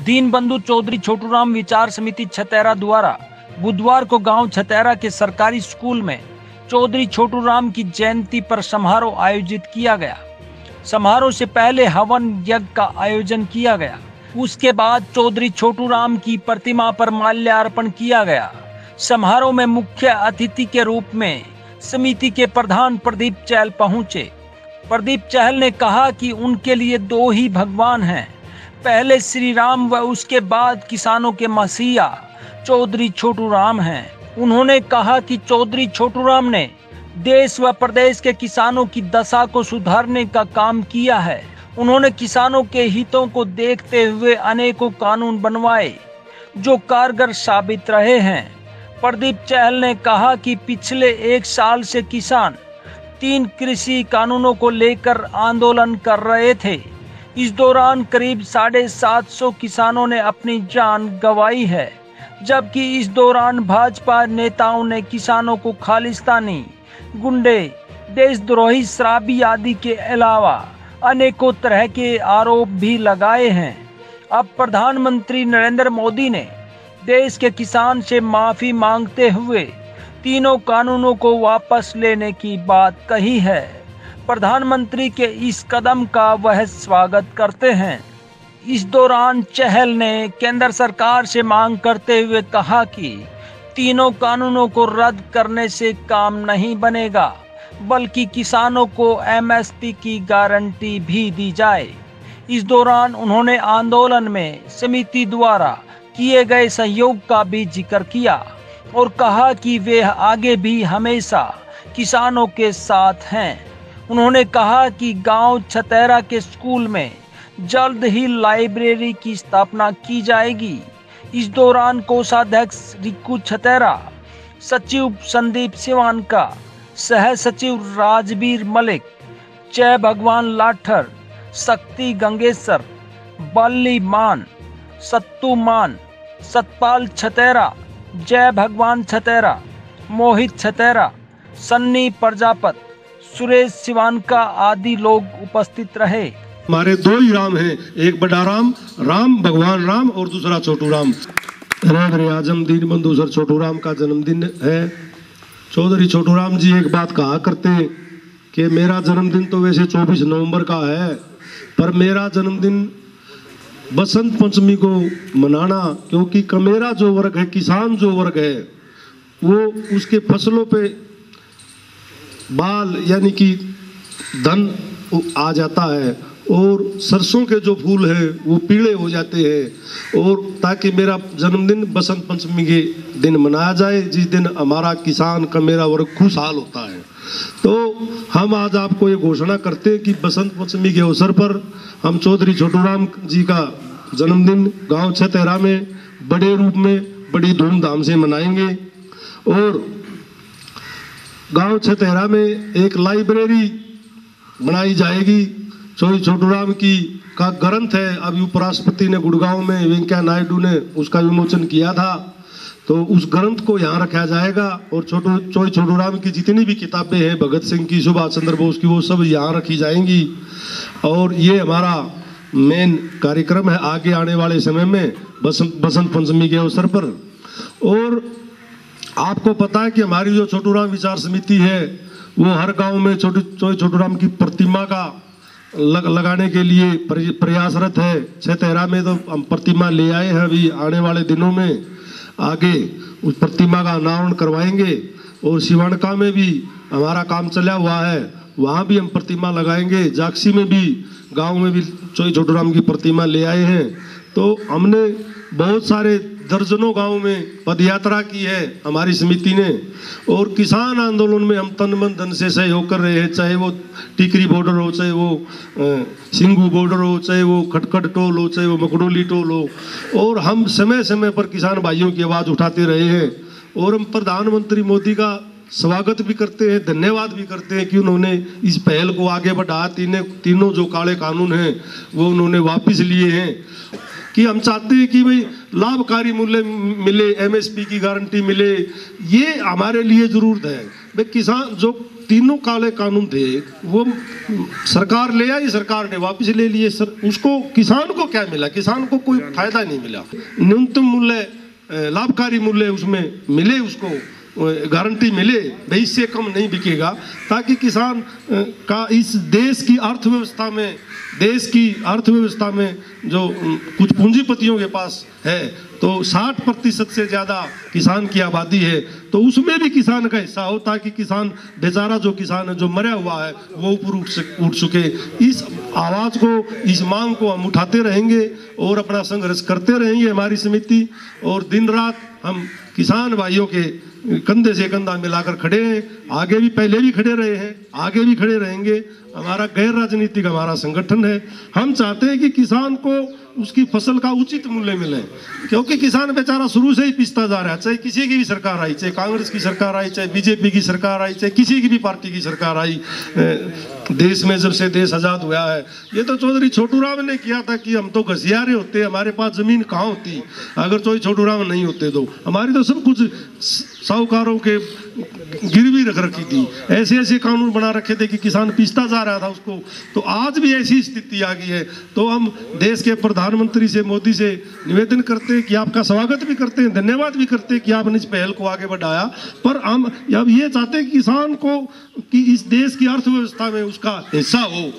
दीनबंधु चौधरी छोटूराम विचार समिति छतेरा द्वारा बुधवार को गांव छतेरा के सरकारी स्कूल में चौधरी छोटूराम की जयंती पर समारोह आयोजित किया गया। समारोह से पहले हवन यज्ञ का आयोजन किया गया। उसके बाद चौधरी छोटूराम की प्रतिमा पर माल्यार्पण किया गया। समारोह में मुख्य अतिथि के रूप में समिति के प्रधान प्रदीप चहल पहुंचे। प्रदीप चहल ने कहा कि उनके लिए दो ही भगवान हैं, पहले श्री राम व उसके बाद किसानों के मसीहा चौधरी छोटूराम हैं। उन्होंने कहा कि चौधरी छोटूराम ने देश व प्रदेश के किसानों की दशा को सुधारने का काम किया है। उन्होंने किसानों के हितों को देखते हुए अनेकों कानून बनवाए जो कारगर साबित रहे हैं। प्रदीप चहल ने कहा कि पिछले एक साल से किसान 3 कृषि कानूनों को लेकर आंदोलन कर रहे थे। इस दौरान करीब 750 किसानों ने अपनी जान गंवाई है, जबकि इस दौरान भाजपा नेताओं ने किसानों को खालिस्तानी, गुंडे, देशद्रोही, शराबी आदि के अलावा अनेकों तरह के आरोप भी लगाए हैं। अब प्रधानमंत्री नरेंद्र मोदी ने देश के किसान से माफी मांगते हुए तीनों कानूनों को वापस लेने की बात कही है। प्रधानमंत्री के इस कदम का वह स्वागत करते हैं। इस दौरान चहल ने केंद्र सरकार से मांग करते हुए कहा कि तीनों कानूनों को रद्द करने से काम नहीं बनेगा, बल्कि किसानों को एमएसपी की गारंटी भी दी जाए। इस दौरान उन्होंने आंदोलन में समिति द्वारा किए गए सहयोग का भी जिक्र किया और कहा कि वे आगे भी हमेशा किसानों के साथ हैं। उन्होंने कहा कि गांव छतेरा के स्कूल में जल्द ही लाइब्रेरी की स्थापना की जाएगी। इस दौरान कोषाध्यक्ष रिक्कू छतेरा, सचिव संदीप सिवानका, सह सचिव राजवीर मलिक, जय भगवान लाठर, शक्ति गंगेसर, बल्ली मान, सत्तू मान, सतपाल छतेरा, जय भगवान छतेरा, मोहित छतेरा, सन्नी प्रजापत, सुरेश सिवानका आदि लोग उपस्थित रहे। हमारे दो ही राम हैं, एक बड़ा राम, राम भगवान राम, और दूसरा छोटूराम। आजम दीनबंधु सर छोटूराम का जन्मदिन है। चौधरी छोटूराम जी एक बात कहा करते कि मेरा जन्मदिन तो वैसे 24 नवंबर का है, पर मेरा जन्मदिन बसंत पंचमी को मनाना, क्योंकि कमेरा जो वर्ग है, किसान जो वर्ग है, वो उसके फसलों पे बाल यानी कि धन आ जाता है और सरसों के जो फूल हैं वो पीले हो जाते हैं, और ताकि मेरा जन्मदिन बसंत पंचमी के दिन मनाया जाए, जिस दिन हमारा किसान कमेरा वर्ग खुशहाल होता है। तो हम आज आपको ये घोषणा करते हैं कि बसंत पंचमी के अवसर पर हम चौधरी छोटूराम जी का जन्मदिन गांव छतेरा में बड़े रूप में बड़ी धूमधाम से मनाएंगे। और गांव छतेरा में एक लाइब्रेरी बनाई जाएगी। चौधरी छोटूराम की का ग्रंथ है, अभी उपराष्ट्रपति ने गुड़गांव में वेंकैया नायडू ने उसका विमोचन किया था, तो उस ग्रंथ को यहाँ रखा जाएगा। और चौधरी छोटूराम की जितनी भी किताबें हैं, भगत सिंह की, सुभाष चंद्र बोस की, वो सब यहाँ रखी जाएंगी। और ये हमारा मेन कार्यक्रम है आगे आने वाले समय में बसंत पंचमी के अवसर पर। और आपको पता है कि हमारी जो छोटूराम विचार समिति है वो हर गांव में चौधरी छोटूराम की प्रतिमा का लगाने के लिए प्रयासरत है। छतेरा में तो हम प्रतिमा ले आए हैं, अभी आने वाले दिनों में आगे उस प्रतिमा का अनावरण करवाएंगे। और सिवानका में भी हमारा काम चला हुआ है, वहाँ भी हम प्रतिमा लगाएंगे। जाक्सी में भी, गांव में भी चौधरी छोटूराम की प्रतिमा ले आए हैं। तो हमने बहुत सारे दर्जनों गांव में पदयात्रा की है हमारी समिति ने, और किसान आंदोलन में हम तन मन धन से सहयोग कर रहे हैं, चाहे वो टिकरी बॉर्डर हो, चाहे वो सिंगू बॉर्डर हो, चाहे वो खटखट टोल हो, चाहे वो मकड़ोली टोल हो। और हम समय समय पर किसान भाइयों की आवाज़ उठाते रहे हैं। और हम प्रधानमंत्री मोदी का स्वागत भी करते हैं, धन्यवाद भी करते हैं कि उन्होंने इस पहल को आगे बढ़ा। तीनों जो काले कानून हैं वो उन्होंने वापस लिए हैं, कि हम चाहते हैं कि भाई लाभकारी मूल्य मिले, एमएसपी की गारंटी मिले। ये हमारे लिए जरूरत है। भाई किसान जो तीनों काले कानून थे वो सरकार ले आई, सरकार ने वापस ले लिए। सर उसको किसान को क्या मिला? किसान को कोई फायदा नहीं मिला। न्यूनतम मूल्य, लाभकारी मूल्य उसमें मिले, उसको गारंटी मिले, भाई इससे कम नहीं बिकेगा, ताकि किसान का इस देश की अर्थव्यवस्था में जो कुछ पूंजीपतियों के पास है, तो 60% से ज़्यादा किसान की आबादी है, तो उसमें भी किसान का हिस्सा हो, ताकि किसान बेचारा जो किसान है जो मरा हुआ है वो ऊपर उठ सके। इस आवाज़ को, इस मांग को हम उठाते रहेंगे और अपना संघर्ष करते रहेंगे हमारी समिति, और दिन रात हम किसान भाइयों के कंधे से कंधा मिलाकर खड़े हैं। आगे भी, पहले भी खड़े रहे हैं, आगे भी खड़े रहेंगे। हमारा गैर राजनीतिक हमारा संगठन है। हम चाहते हैं कि किसान को उसकी फसल का उचित मूल्य मिले, क्योंकि किसान बेचारा शुरू से ही पिसता जा रहा है, चाहे किसी की भी सरकार आई, चाहे कांग्रेस की सरकार आई, चाहे बीजेपी की सरकार आई, चाहे किसी की भी पार्टी की सरकार आई देश में, जब से देश आज़ाद हुआ है। ये तो चौधरी छोटू राम ने किया था कि हम तो घसियारे होते, हमारे पास जमीन कहाँ होती अगर चौधरी छोटू राम नहीं होते, तो हमारी तो सब कुछ साहूकारों के गिरवी रख रखी थी। ऐसे ऐसे कानून बना रखे थे कि किसान पिसता जा रहा था उसको। तो आज भी ऐसी स्थिति आ गई है। तो हम देश के प्रधानमंत्री से, मोदी से निवेदन करते हैं कि आपका स्वागत भी करते हैं, धन्यवाद भी करते हैं कि आपने इस पहल को आगे बढ़ाया, पर हम अब ये चाहते हैं कि किसान को कि इस देश की अर्थव्यवस्था में उसका हिस्सा हो,